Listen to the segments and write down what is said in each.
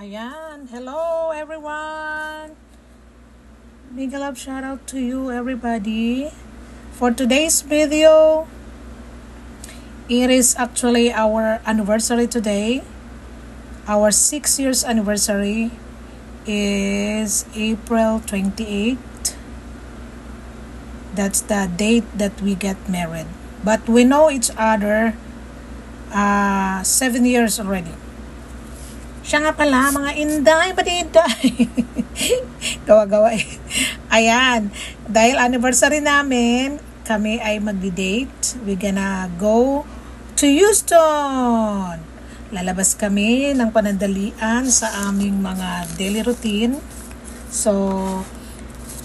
Ayan. Hello, everyone. Big love shout out to you, everybody. For today's video, it is actually our anniversary today. Our 6 years anniversary is April 28th. That's the date that we get married. But we know each other 7 years already. Siya nga pala, mga inday, pati inday. Gawa-gawa eh. Ayan, dahil anniversary namin, kami ay magdi-date. We're gonna go to Houston. Lalabas kami ng panandalian sa aming mga daily routine. So,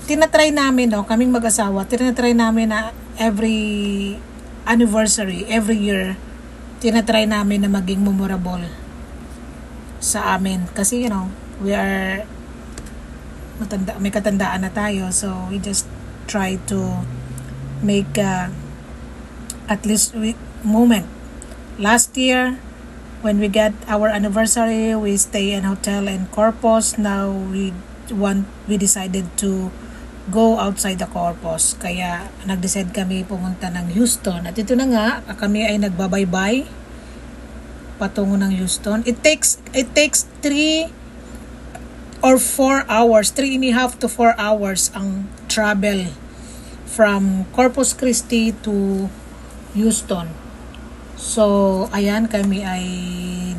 tinatry namin, kaming mag-asawa, tinatry namin na every anniversary, every year, tinatry namin na maging memorable sa amin. Kasi, we are may katandaan na tayo. So, we just try to make at least moment. Last year, when we get our anniversary, we stay in hotel in Corpus. Now, we decided to go outside the Corpus. Kaya, nag-decide kami pumunta ng Houston. At ito na nga, kami ay nagbabaybay patungo ng Houston. It takes 3 or 4 hours, 3.5 to 4 hours ang travel from Corpus Christi to Houston. So, ayan, kami ay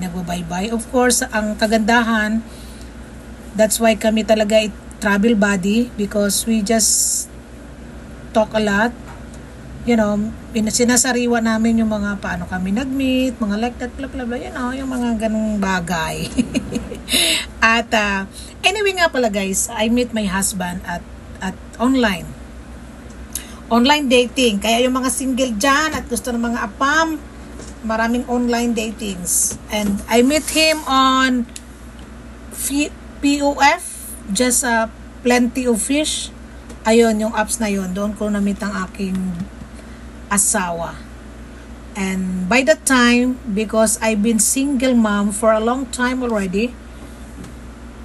nagbabaybay. Of course, ang kagandahan, that's why kami talaga travel buddy, because we just talk a lot. Sinasariwa namin yung mga paano kami nag-meet, mga like that, blah, blah, blah, yung mga ganung bagay. At, anyway nga pala guys, I meet my husband at online dating. Kaya yung mga single dyan at gusto ng mga apam, maraming online datings. And I met him on POF, just Plenty of Fish. Ayun, yung apps na yun. Doon ko na-meet ang aking asawa. And by that time, because I've been single mom for a long time already,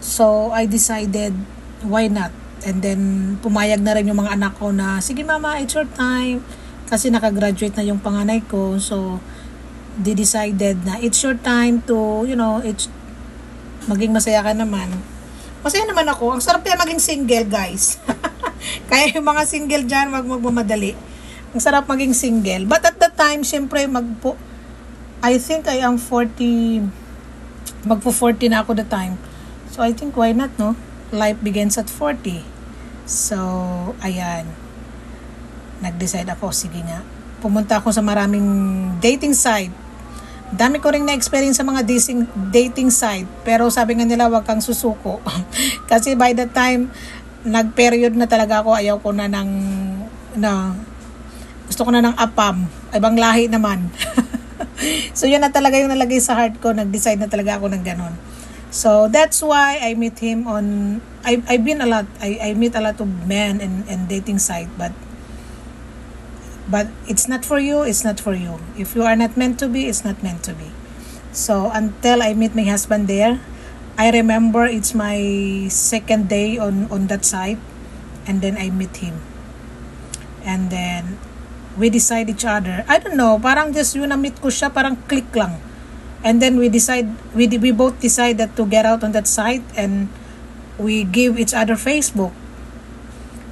so I decided, why not? And then, pumayag na rin yung mga anak ko na, sige mama, it's your time. Kasi nakagraduate na yung panganay ko. So, they decided na it's your time to, maging masaya ka naman. Masaya naman ako. Ang sarap kaya maging single, guys. Kaya yung mga single dyan, wag magmamadali. Ang sarap maging single. But at the time, syempre, I think I am 40, magpo-40 na ako the time. So, I think, why not, no? Life begins at 40. So, ayan. Nag-decide ako, sige nga. Pumunta ako sa maraming dating site. Dami ko rin na-experience sa mga dating site. Pero sabi nga nila, wag kang susuko. Kasi by the time, nag-period na talaga ako, ayaw ko na gusto ko na ng apam. Ibang lahi naman. So, yun na talaga yung nalagay sa heart ko. Nag-decide na talaga ako ng ganon. So, that's why I meet him on... I meet a lot of men and dating site. But it's not for you, it's not for you. If you are not meant to be, it's not meant to be. So, until I meet my husband there, I remember it's my second day on that site. And then I meet him. And then we decide each other. I don't know, parang just yun na-meet ko siya, parang click lang. And then we both decided to get out on that site and we give each other Facebook.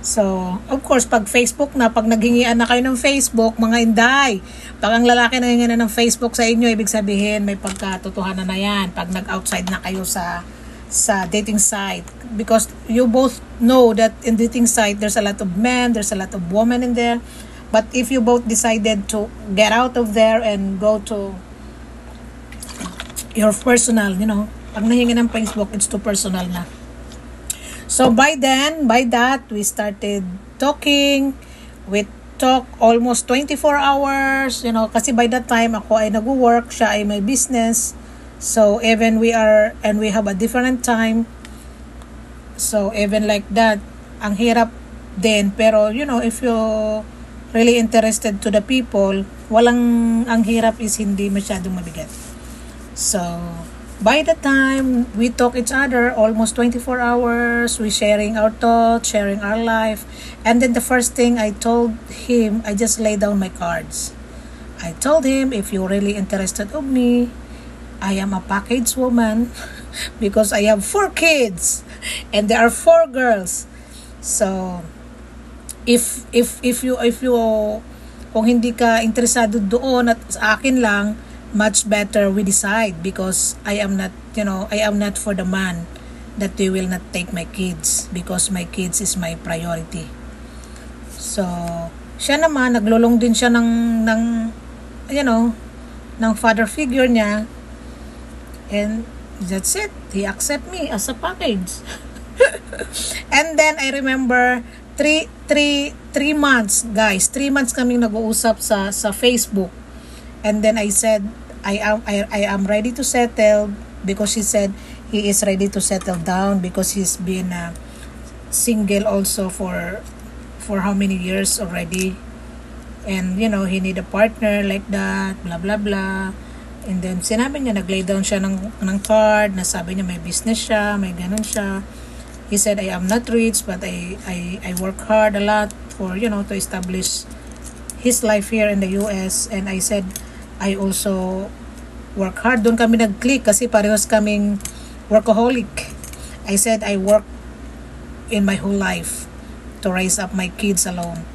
So, of course, pag Facebook na, pag naghingian na kayo ng Facebook, mga inday, pag ang lalaki nanghingi na ng Facebook sa inyo, ibig sabihin, may pagkatotohanan na yan. Pag nag-outside na kayo sa dating site. Because you both know that in dating site, there's a lot of men, there's a lot of women in there. But if you both decided to get out of there and go to your personal, pag nahingi ng Facebook, it's too personal na. So by that, we started talking. We talk almost 24 hours, kasi by that time, ako ay nag-work, siya ay may business. So even we have a different time. So even like that, ang hirap din. Pero, if you really interested to the people, ang hirap is hindi masyadong mabigat. So, By the time we talk each other, almost 24 hours, we sharing our thoughts, sharing our life. And then the first thing I told him, I just laid down my cards. I told him, if you're really interested of me, I am a package woman because I have 4 kids and there are 4 girls. So, if you kung hindi ka interesado doon at sa akin lang, much better we decide, because I am not for the man that they will not take my kids, because my kids is my priority. So, siya naman naglulong din siya ng ng father figure niya, and that's it. He accept me as a package. And then I remember 3 months, guys. 3 months kaming nag-uusap sa Facebook. And then I said, I am ready to settle, because she said he is ready to settle down because he's been single also for how many years already, and he need a partner like that, blah blah blah. And then sinabi niya, naglay down siya ng card na sabi niya may business siya, may ganun siya. He said, I am not rich, but I work hard a lot for to establish his life here in the US. And I said, I also work hard. Doon kami nag-click kasi parehas kaming workaholic. I said I work in my whole life to raise up my kids alone.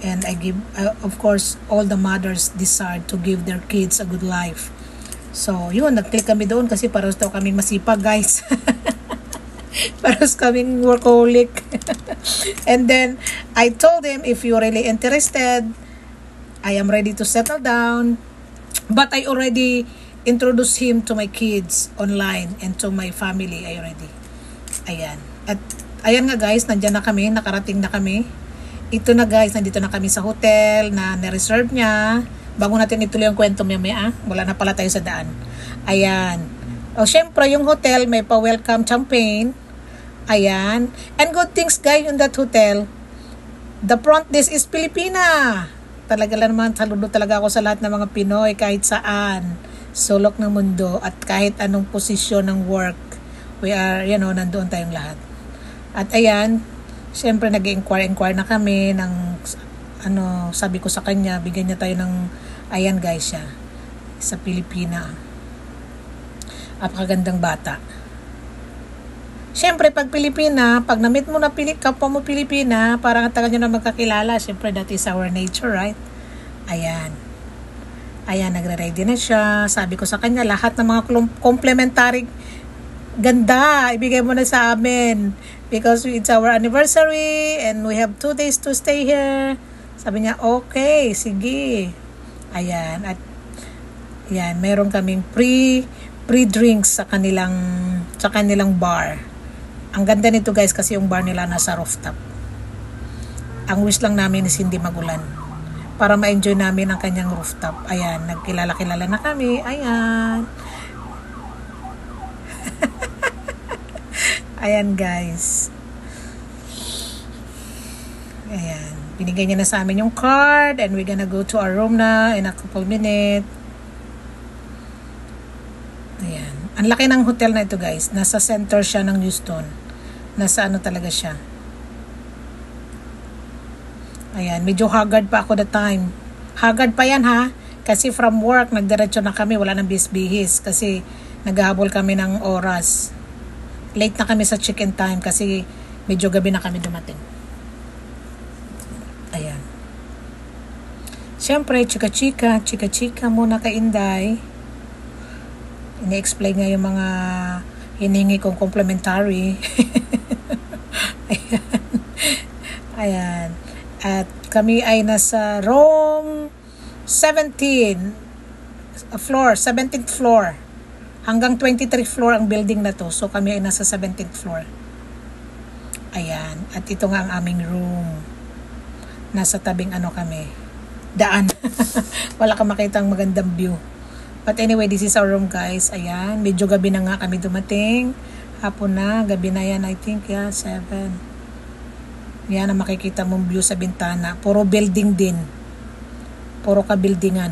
And I give, of course, all the mothers desire to give their kids a good life. So, yun, nag-click kami doon kasi parehas daw kaming masipag, guys. Parehas kaming workaholic. And then, I told him, if you're really interested, I am ready to settle down. But I already introduced him to my kids online and to my family already. Ayan. At ayan nga guys, nandyan na kami, nakarating na kami. Ito na guys, nandito na kami sa hotel na na-reserve niya. Bago natin ituloy ang kwento mamaya, wala na pala tayo sa daan. Ayan. O syempre, yung hotel may pa-welcome champagne. Ayan. And good things guys in that hotel. The front desk is Filipina. Talaga lang naman, saludo talaga ako sa lahat ng mga Pinoy kahit saan, sulok ng mundo, at kahit anong posisyon ng work, we are, nandoon tayong lahat. At ayan, syempre nag-inquire na kami ng, sabi ko sa kanya, bigyan niya tayo ng, ayan guys siya, sa Pilipina. Apakagandang bata. Syempre, pag Pilipina, pag na-meet mo na kapwa mo Pilipina, parang tagal nyo na magkakilala. Syempre, that is our nature, right? Ayan. Ayan, nagre-ready na siya. Sabi ko sa kanya, lahat ng mga complementary ganda, ibigay mo na sa amin. Because it's our anniversary and we have 2 days to stay here. Sabi niya, okay, sige. Ayan. At ayan, meron kaming pre-drinks sa kanilang bar. Ang ganda nito guys kasi yung bar nila nasa rooftop. Ang wish lang namin is hindi magulan para ma-enjoy namin ang kanyang rooftop. Ayan, nagkilala-kilala na kami. Ayan. Ayan guys. Ayan. Binigay niya na sa amin yung card and we're gonna go to our room na in a couple minutes. Ayan. Ang laki ng hotel na ito guys. Nasa center siya ng Houston. Nasa talaga siya. Ayan. Medyo haggard pa ako that time. Haggard pa yan ha. Kasi from work, nagdiretso na kami. Wala nang bihis kasi naghahabol kami ng oras. Late na kami sa check-in time kasi medyo gabi na kami dumating. Ayan. Siyempre, chika-chika muna kay Inday. Ini-explain nga yung mga hiningi kong complimentary. Ayan. Ayan. At kami ay nasa room 17th floor. Hanggang 23 floor ang building na to. So kami ay nasa 17th floor. Ayan. At ito nga ang aming room. Nasa tabing kami. Daan. Wala ka makitang magandang view. But anyway, this is our room guys. Ayan. Medyo gabi na nga kami dumating. Hapon na. Gabi na yan I think. 7. Yan ang makikita mong view sa bintana. Puro building din. Puro ka-buildingan.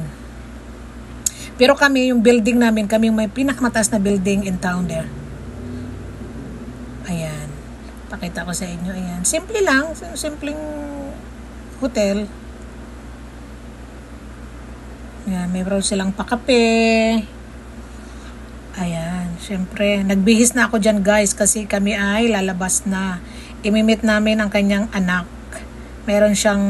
Pero kami, yung building namin, kami yung may pinakamataas na building in town there. Ayan. Pakita ko sa inyo. Ayan. Simple lang. Simpleng hotel. Ayan. Mayroon silang pakape. Ayan. Siyempre, nagbihis na ako dyan guys kasi kami ay lalabas na. Imimit namin ang kanyang anak. Meron siyang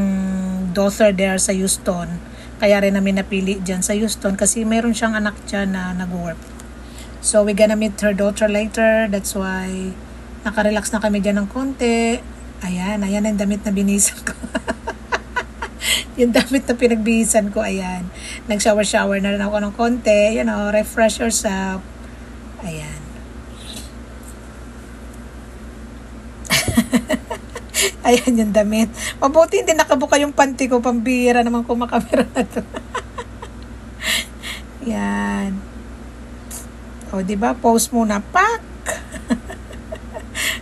daughter there sa Houston. Kaya rin namin napili dyan sa Houston kasi meron siyang anak dyan na nag-work. So, we gonna meet her daughter later. That's why nakarelax na kami dyan ng konti. Ayan. Ayan ang damit na binisan ko. Yung damit na pinagbihisan ko. Ayan. Nag-shower na rin ako ng konti. You know, refresh yourself. Ayan. Ayan yung damit. Mabuti hindi nakabuka yung panty ko. Pambira naman kung makamera na to. Yan. O, diba? Post muna. Pak!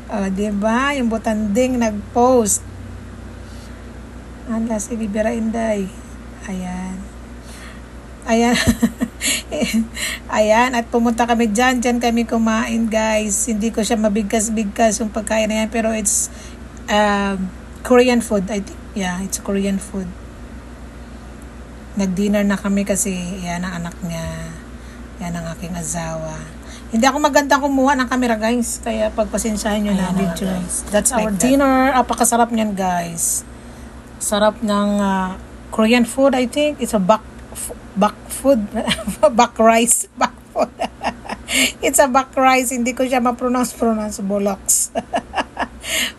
O, diba? Yung butanding nag-post. Ala, sige, Bira Inday. Ayan. Ayan. Ayan. At pumunta kami dyan. Dyan kami kumain, guys. Hindi ko siya mabigkas-bigkas yung pagkain na yan. Pero it's Korean food, I think. Yeah, it's Korean food. Nag-dinner na kami kasi yan ang anak niya. Yan ang aking asawa. Hindi ako magandang kumuha ng camera, guys. Kaya pagpasensyahan nyo na video. That's our dinner. Apakasarap niyan, guys. Sarap ng Korean food, I think. It's a bak food. Bak rice. Bak food. It's a bak rice. Hindi ko siya ma-pronounce buloks.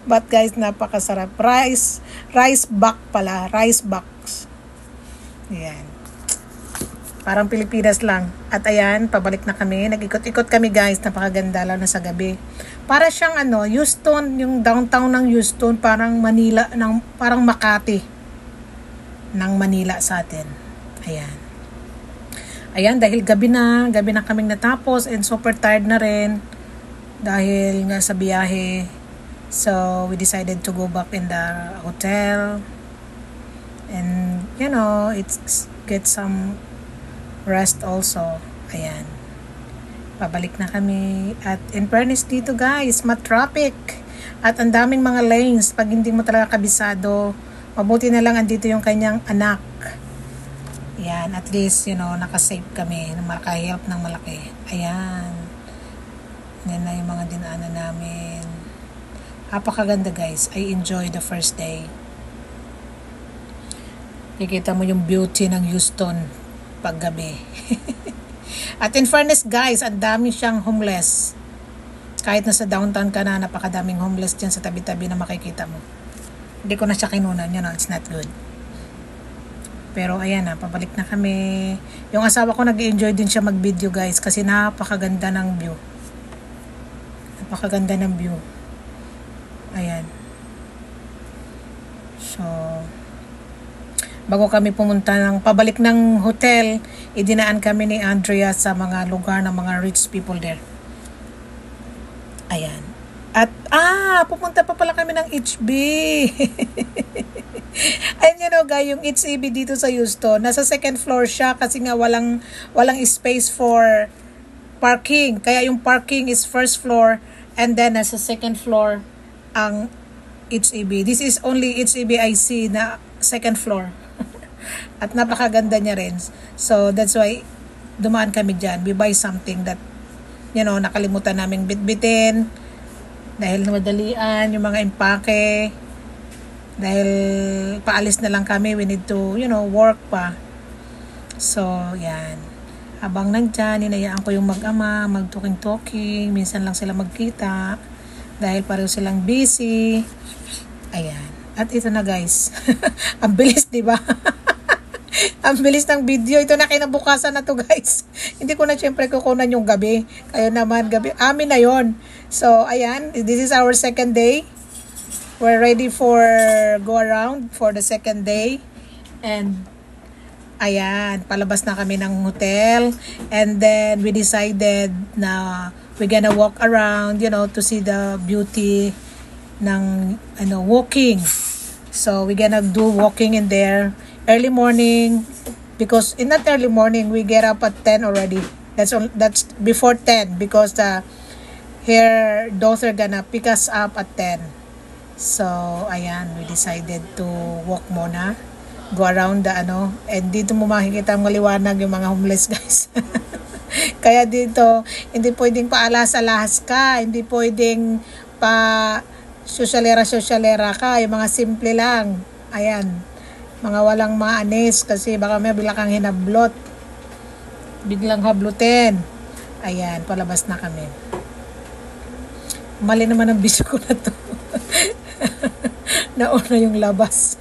But guys, napakasarap. Rice bak pala. Rice box. Ayan. Parang Pilipinas lang. At ayan, pabalik na kami. Nag-ikot-ikot kami guys. Napakaganda lalo na sa gabi. Para siyang Houston, yung downtown ng Houston, parang Manila, parang Makati ng Manila sa atin. Ayan. Ayan, dahil gabi na kaming natapos and super tired na rin dahil nga sa biyahe. So, we decided to go back in the hotel and, you know, get some rest also. Ayan. Pabalik na kami. At in fairness dito guys, ma-traffic. At ang daming mga lanes. Pag hindi mo talaga kabisado, mabuti na lang andito yung kanyang anak. Ayan. At least, you know, nakasave kami. Makahelp ng malaki. Ayan. Yan na yung mga dinaanan namin. Napakaganda guys. I enjoy the first day. Kikita mo yung beauty ng Houston paggabi. At in fairness guys, ang dami siyang homeless. Kahit nasa downtown ka na, napakadaming homeless dyan sa tabi-tabi na makikita mo. Hindi ko na siya kinunan. You know, it's not good. Pero ayan na, pabalik na kami. Yung asawa ko nag-enjoy din siya mag-video guys kasi napakaganda ng view. Napakaganda ng view. Ayan. So, bago kami pumunta pabalik ng hotel, idinaan kami ni Andrea sa mga lugar ng mga rich people there. Ayan. At, pupunta pa pala kami ng HB. And you know, guys, yung HEB dito sa Houston, nasa second floor siya kasi nga walang space for parking. Kaya yung parking is first floor and then nasa second floor ang HEB. This is only HEB I see na second floor. At napakaganda niya rin. So, that's why dumaan kami dyan. We buy something that, you know, nakalimutan namin bitbitin. Dahil madalian, yung mga empake. Dahil paalis na lang kami, we need to, you know, work pa. So, yan. Habang nandyan, hinayaan ko yung mag-ama, mag-talking-talking. Minsan lang sila magkita. Dahil pareho silang busy. Ayan. At ito na guys. Ang bilis, diba? Ang bilis ng video. Ito na kinabukasan na to guys. Hindi ko na syempre kukunan yung gabi. Kayo naman gabi. Amin na yon. So, ayan. This is our second day. We're ready for go around for the second day. And, ayan. Palabas na kami ng hotel. And then, we decided na we're gonna walk around, you know, to see the beauty ng, walking. So, we're gonna do walking in there. Early morning, Because in that early morning, we get up at 10 already. That's before 10 because her daughter gonna pick us up at 10. So, ayan, we decided to walk muna. Go around the and dito mo makikita maliwanag yung mga homeless guys. Kaya dito, hindi pwedeng paalas-alas ka, hindi pwedeng pa sosyalera ka, yung mga simple lang. Ayan, mga walang maanis kasi baka may bigla kang hinablot. Biglang hablutin. Ayan, palabas na kami. Mali naman ang bisyo ko na to. Nauna yung labas.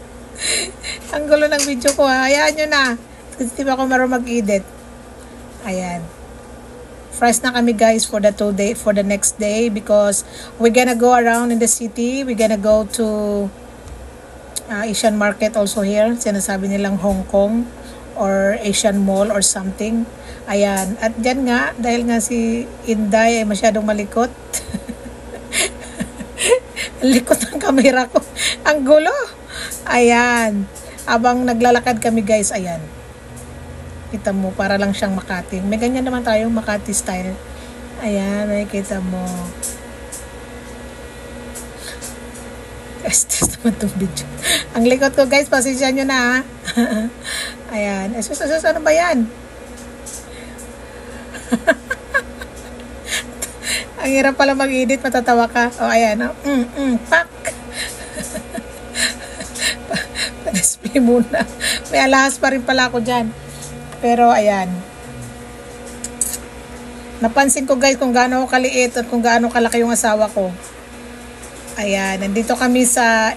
Ang gulo ng video ko ha. Hayaan nyo na. Kasi di ba ako marunong mag-edit. Ayan. Fresh na kami guys for the next day because we're gonna go around in the city. We're gonna go to Asian market also here. Sinasabi nilang Hong Kong or Asian Mall or something. Ayan. At dyan nga, dahil nga si Inday ay masyadong malikot. Likot ng kamera ko. Ang gulo. Ayan. Abang naglalakad kami guys, ayan. Kita mo, para lang siyang Makati. May ganyan naman tayong Makati style. Ayan, nakikita mo. Guys, naman itong video. Ang likot ko guys, pasensya nyo na ha. Ayan. Asus, ano ba yan? Ang hirap pala mag-edit, matatawa ka. O, ayan. Pak! Pa-display muna. May alahas pa rin pala ako dyan. Pero, ayan. Napansin ko guys kung gaano kaliit at kung gaano kalaki yung asawa ko. Ayan. Nandito kami sa,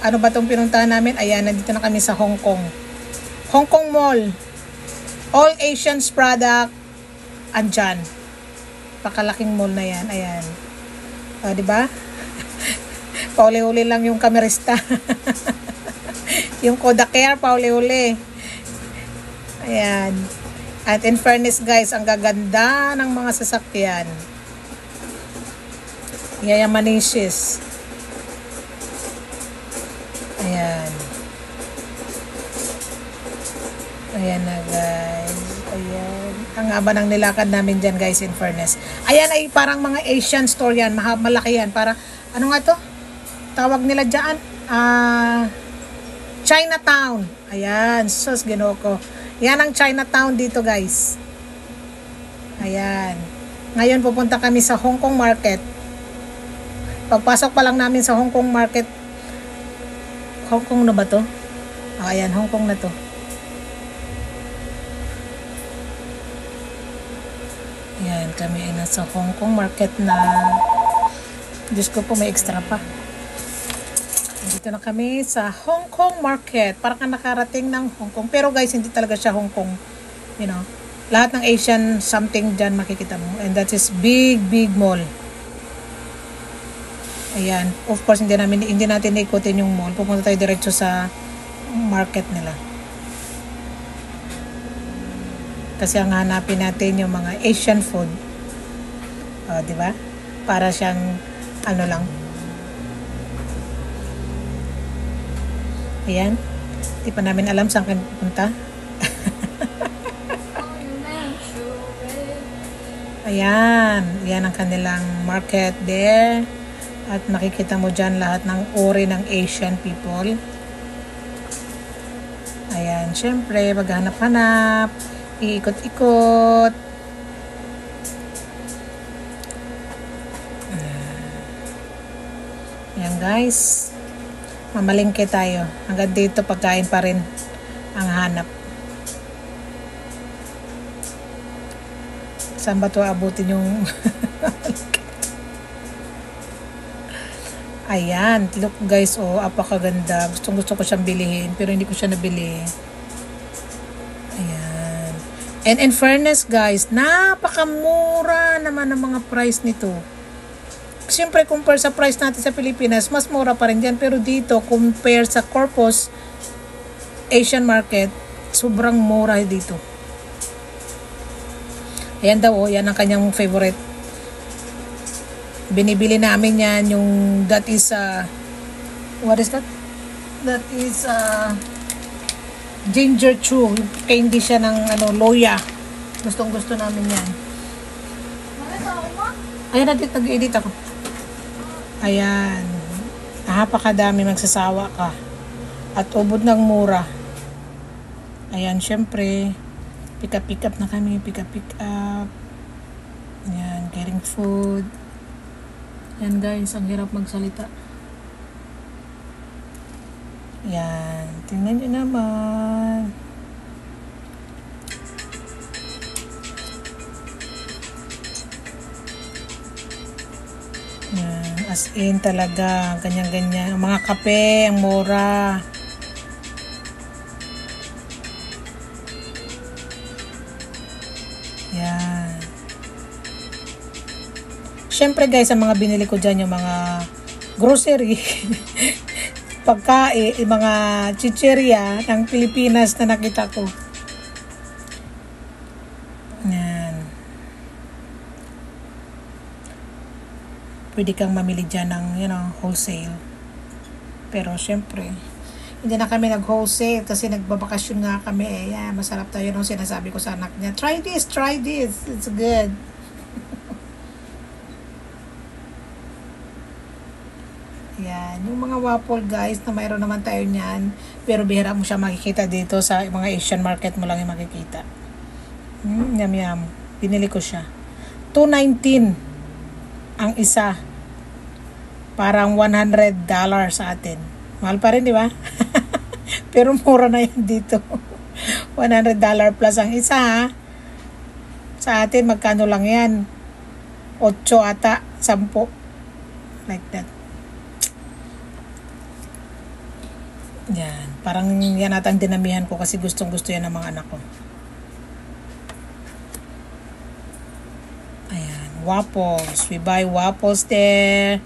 ano ba itong pinuntahan namin? Ayan, nandito na kami sa Hong Kong. Hong Kong Mall. All Asians product. Andyan. Pakalaking mall na yan. Ayan. O, diba? Pauli-uli lang yung kamerista. Yung Kodak Care, pauli-uli. Ayan. At in fairness guys, ang gaganda ng mga sasakyan. Yayamanishis. Ayan. Ayan na guys. Ayan. Ang haba ng nilakad namin dyan guys, in fairness. Ayan ay parang mga Asian store yan. Malaki yan. Para, ano nga to? Tawag nila dyan. Chinatown. Ayan. Sus, ginoko. Yan ang Chinatown dito guys. Ayan. Ngayon pupunta kami sa Hong Kong Market. Pagpasok pa lang namin sa Hong Kong Market. Hong Kong na ba to? Ayan, Hong Kong na to. Yan, kami ay nasa Hong Kong Market na. Diyos ko po, may extra pa. Dito na kami sa Hong Kong Market. Para kang nakarating ng Hong Kong. Pero guys, hindi talaga siya Hong Kong. You know, lahat ng Asian something dyan makikita mo. And that is big mall. Ayan. Of course, hindi natin ikutin yung mall. Pupunta tayo diretso sa market nila. Kasi ang hanapin natin yung mga Asian food. O, di ba? Para siyang, ano lang. Ayan. Di pa namin alam saan kami pupunta. Ayan. Ayan ang kanilang market there. At makikita mo dyan lahat ng uri ng Asian people. Ayan. Siyempre, maghanap-hanap. Iikot-ikot. Ayan guys. Mamalingke tayo. Hanggang dito pagkain pa rin ang hanap. Saan ba ito abutin yung ayan. Look guys, oh, apakaganda. Gustong-gusto ko siyang bilihin pero hindi ko siya nabili. Ayan. And in fairness guys, napakamura naman ang mga price nito. Siyempre, compare sa price natin sa Pilipinas, mas mura pa rin dyan. Pero dito, compare sa Corpus Asian Market, sobrang mura dito. Ayan daw, oh, yan ang kanyang favorite. Binibili namin yan, yung that is, what is that? That is, Ginger chew. Candy siya ng loya. Gustong gusto namin yan. Ayan, nag-edit ako. Ayan. Napakadami, magsasawa ka. At ubod ng mura. Ayan, syempre, pick up na kami. Pick up. Ayan, getting food. Ayan guys, ang hirap magsalita. Ayan, tingnan nyo naman. Ayan, as in talaga, ganyan-ganyan. Ang mga kape, ang mura. Ayan. Siyempre guys, ang mga binili ko dyan, yung mga grocery, pagkain, mga chichirya ng Pilipinas na nakita ko. Yan. Pwede kang mamili dyan ng, wholesale. Pero syempre, hindi na kami nag-wholesale kasi nagbabakasyon nga kami. Yeah, masarap tayo nung sinasabi ko sa anak niya, try this, it's good. Yan, yung mga waffle guys na mayroon naman tayo niyan, pero bihira mo siya makikita dito sa mga Asian market mo lang yung makikita. Yum. Binili ko siya. $2.19 ang isa. Parang $100 sa atin. Mahal pa rin, di ba? Pero mura na yan dito. $100 plus ang isa, ha? Sa atin, magkano lang yan? 8 ata, 10. Like that. Yan. Parang yan ata ang dinamihan ko kasi gustong-gusto yan ng mga anak ko. Ayan. Waffles. We buy waffles there.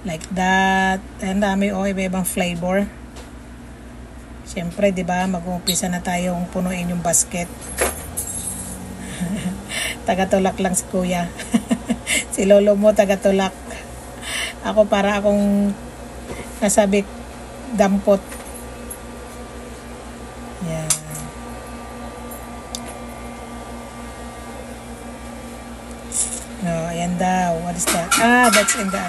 Like that. Ang dami iba-ibang flavor. Siyempre, di ba, mag-uumpisa na tayong punuin yung basket. Tagatulak lang si kuya. Si lolo mo, tagatulak. Ako para akong nasabik dampot. Yan. No, ayan daw. What is that? That's in the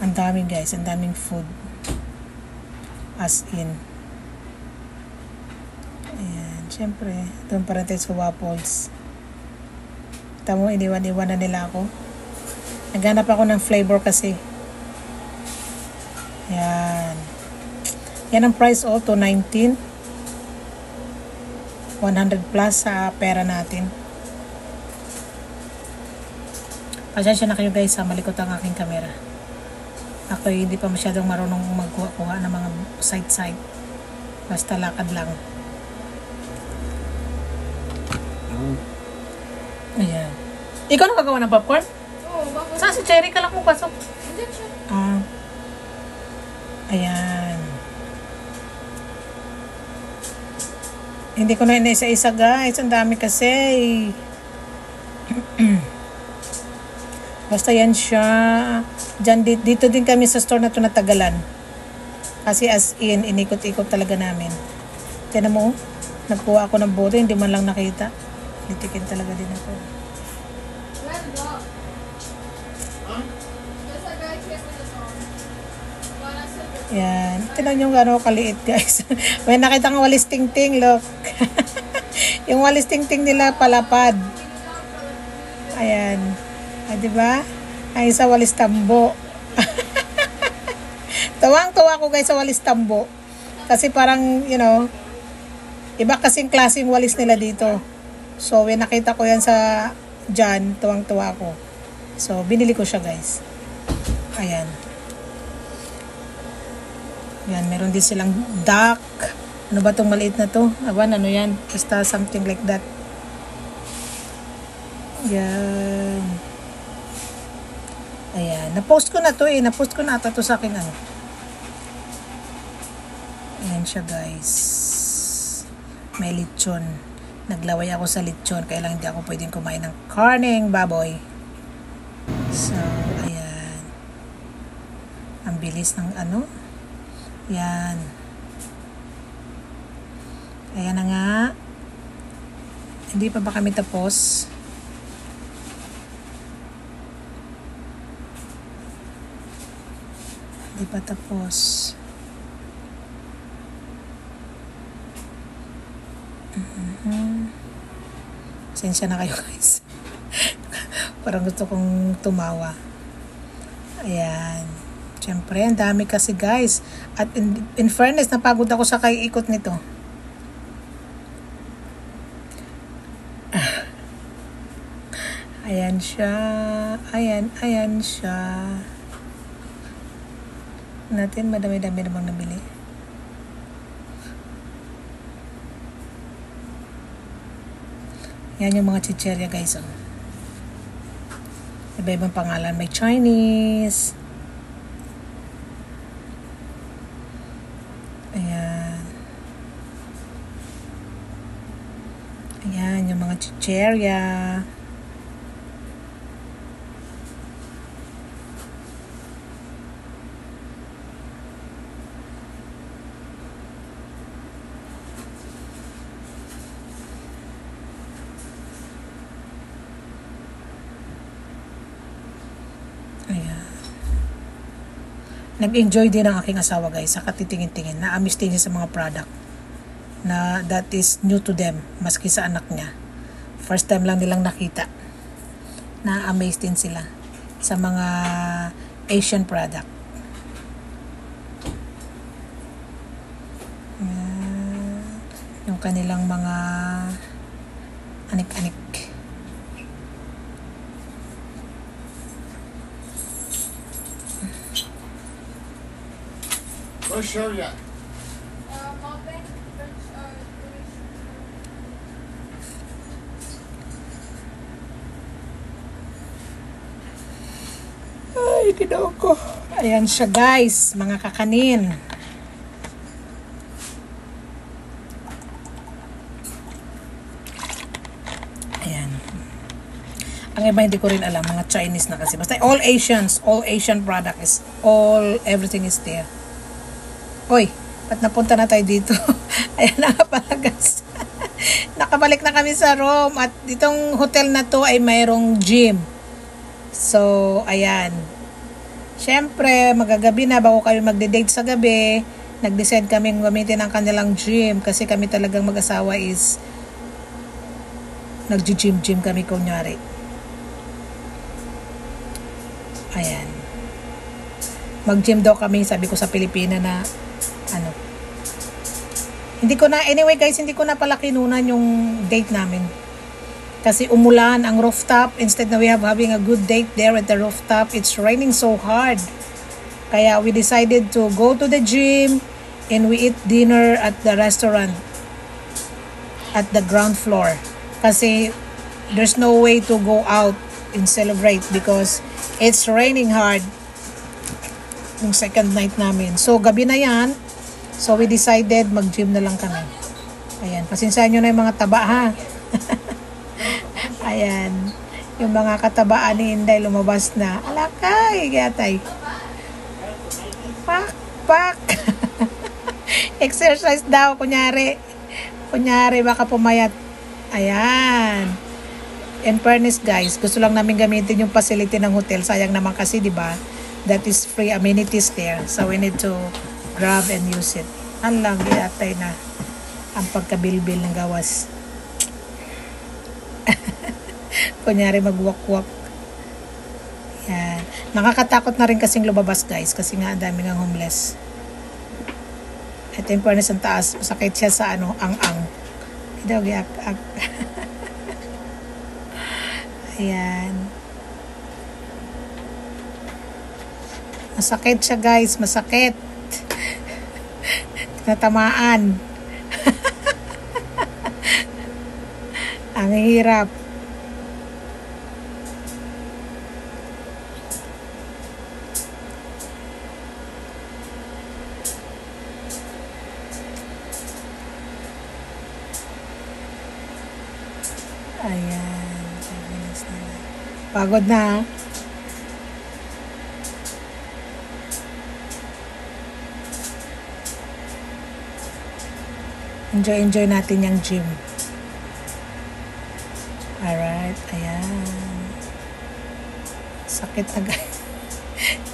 Ang daming guys, ang daming food. As in. Ayan, syempre, doon pa rin tayo sa waffles. Tamo, iniwan-iwan na nila ako. Naghanap ako ng flavor kasi. Yan. Yan ang price, $2.19. 100 plus sa pera natin. Pasensya na kayo guys, malikot ang aking camera. Ako hindi pa masyadong marunong magkuha ng mga side-side. Basta lakad lang. Ayan. Ikaw nakagawa ng popcorn? Saan si Cherry ka lang mo pasok? Ayan. Hindi ko na inaisa-isa guys. Ang dami kasi. Basta yan siya. Diyan, dito din kami sa store na ito natagalan. Kasi as in, inikot-ikot talaga namin. Tiyan mo, nagkuha ako ng bote. Hindi man lang nakita. Litikin talaga din ako. Yan. Tignan nyo gano'n kaliit guys. May nakita ng walis ting-ting, look. Yung walis ting-ting nila palapad. Ayan. Diba? Ay, sa walis tambo. Tawang-tawa ko guys sa walis tambo. Kasi parang, iba kasing klaseng walis nila dito. So, nakita ko yan sa dyan. Tawang-tawa ko. So, binili ko siya guys. Ayan. Yan, meron din silang duck. Ano ba itong maliit na to? Awan, ano yan? Basta something like that. Yan. Ayan. Na-post ko na to Na-post ko na ata to sa akin Ayan siya guys. May lechon. Naglaway ako sa lechon. Kaya lang hindi ako pwedeng kumain ng karneng baboy. So, ayan. Ang bilis ng ano. Yan. Ayan na nga. Hindi pa ba kami tapos? Hindi pa tapos. Pasensya na kayo guys. Parang gusto kong tumawa. Ayan. Siyempre, ang dami kasi guys. At in fairness, napagod ako sa ikot nito. Ayan siya. Ayan siya. Natin, madami-dami namang nabili. Yan yung mga chicherya guys. Oh. Iba-ibang pangalan. May Chinese. Ayan. Ayan yung mga chicherya. Ayan. Nag-enjoy din ang aking asawa guys sa katitingin-tingin. Na-amiss din niya sa mga product na that is new to them maski sa anak niya. First time lang nilang nakita. Na-amaze din sila sa mga Asian product. Ayan. Yung kanilang mga anik-anik. Where's Sharia? Ay, tinaw ko. Ayan siya guys, mga kakanin. Ayan. Ang iba hindi ko rin alam, mga Chinese na kasi. Basta all Asian product is, everything is there. Hoy, ba't napunta na tayo dito? Ayan na nga pala guys. Nakabalik na kami sa Rome at ditong hotel na to ay mayroong gym. So, ayan. Siyempre, magagabi na bago kami magde-date sa gabi, nag-decide kaming gamitin ang kanilang gym kasi kami talagang mag-asawa is nag-gym kami kunyari. Ayan. Mag-gym daw kami, sabi ko sa Pilipina na ano. Anyway guys, hindi ko na pala kinunan yung date namin. Kasi umulan ang rooftop. Instead na we have having a good date there at the rooftop, it's raining so hard. Kaya we decided to go to the gym and we eat dinner at the restaurant at the ground floor. Kasi there's no way to go out and celebrate because it's raining hard yung second night namin. So gabi na yan. So we decided mag-gym na lang kami. Ayan, pasensyahan nyo na yung mga taba ha. Ayan, yung mga katabaan ni Inday lumabas na. Alakay, gatay. Pak. Exercise daw, kunyari baka pumayat. Ayan. In fairness guys, gusto lang namin gamitin yung facility ng hotel. Sayang naman kasi, di ba? That is free amenities there. So we need to grab and use it. Ang lang, gatay na ang pagkabilbil ng gawas. Kunyari magwak-wak. Yan. Nakakatakot na rin kasing lumabas guys kasi nga ang dami ng homeless. Ito yung furnace ang taas. Masakit siya sa ang-ang. Ito, giak-ak. Ayan. Masakit siya guys. Masakit. Natamaan. Ang hirap. Ayan. Pagod na. Enjoy natin yung gym. Alright, ayan. Sakit na guys.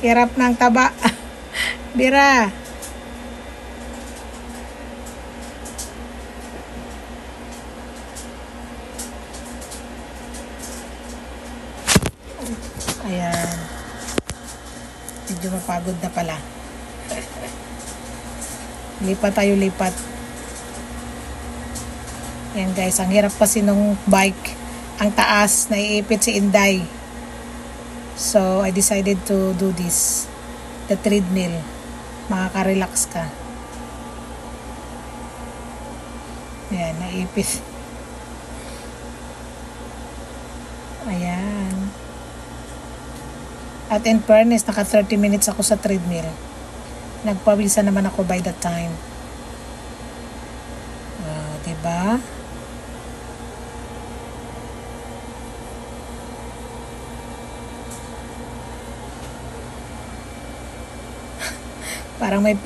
Hirap ng taba. Bira. Ayan. Medyo mapagod na pala. Lipat tayo, lipat. Ayan guys, ang hirap kasi nung bike. Ang taas, naiipit si Inday. So, I decided to do this. The treadmill. Makaka-relax ka. Ayan, naiipit. Ayan. At in fairness, naka 30 minutes ako sa treadmill. Nagpawisa naman ako by that time. Diba? Parang may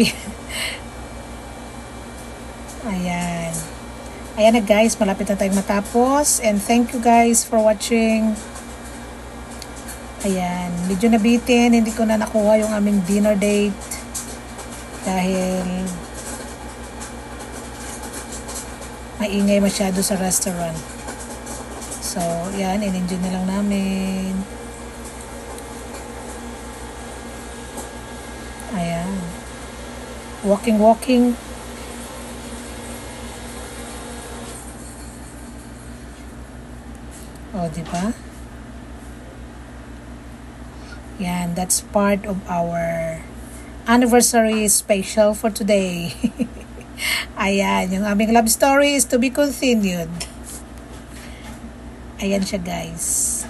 Ayan. Ayan na guys, malapit na tayong matapos. And thank you guys for watching. Ayan, medyo nabitin. Hindi ko na nakuha yung aming dinner date. Dahil maingay masyado sa restaurant. So, yan, in-enjoy na lang namin. Ayan. Walking. O, diba? Yan, that's part of our anniversary special for today. Ayan, yung aming love story is to be continued. Ayan siya guys.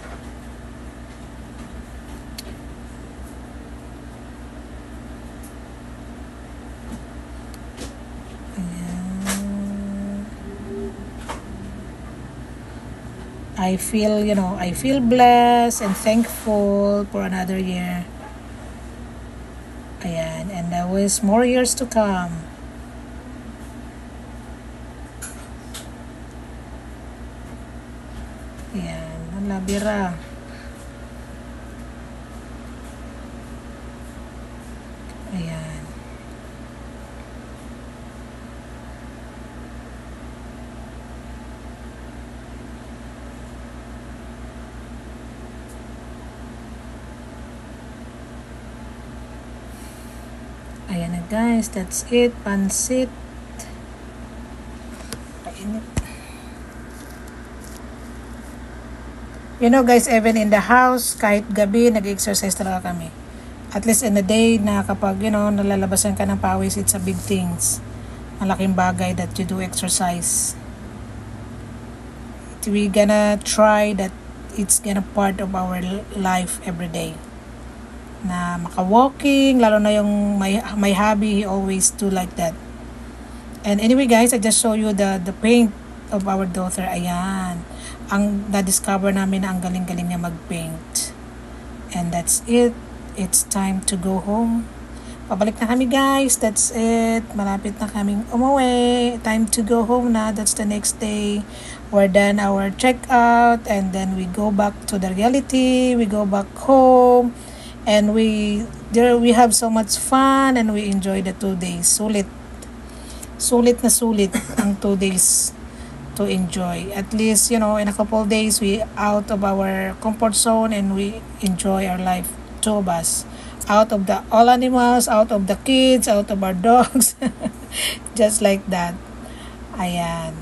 I feel blessed and thankful for another year. Ayan, and there was more years to come. Ayan, ang labira. Ayan. Ayan na guys, that's it. Pansit. Painit. You know guys, even in the house, kahit gabi, nag-exercise talaga kami. At least in a day na kapag, nalalabasan ka ng pawis, it's a big things. Malaking bagay that you do exercise. We gonna try that it's gonna part of our life every day. Na maka-walking, lalo na yung may hobby, he always do like that. And anyway guys, I just show you the paint of our daughter. Ayan, ang na-discover namin na ang galing-galing niya mag-paint. And that's it. It's time to go home. Pabalik na kami guys, that's it. Malapit na kaming umuwi. Time to go home na. That's the next day. We're done our checkout and then we go back to the reality. We go back home. And we have so much fun and we enjoy the 2 days. Sulit na sulit ang 2 days to enjoy. At least, in a couple days, we out of our comfort zone and we enjoy our life. 2 of us. Out of the all animals, out of the kids, out of our dogs. Just like that. Ayan.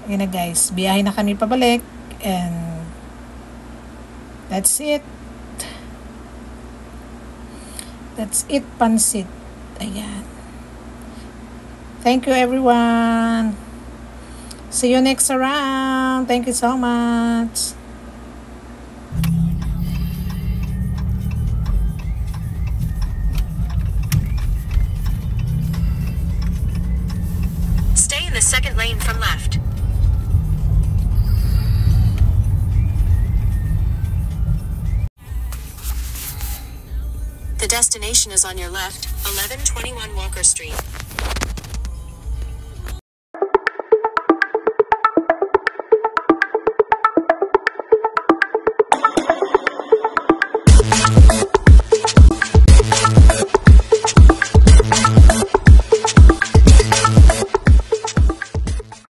Ayan na guys. Biyahe na kami pabalik. And that's it. That's it, pansit. Ayan. Thank you, everyone. See you next round. Thank you so much. Stay in the second lane from left. The destination is on your left, 1121 Walker Street.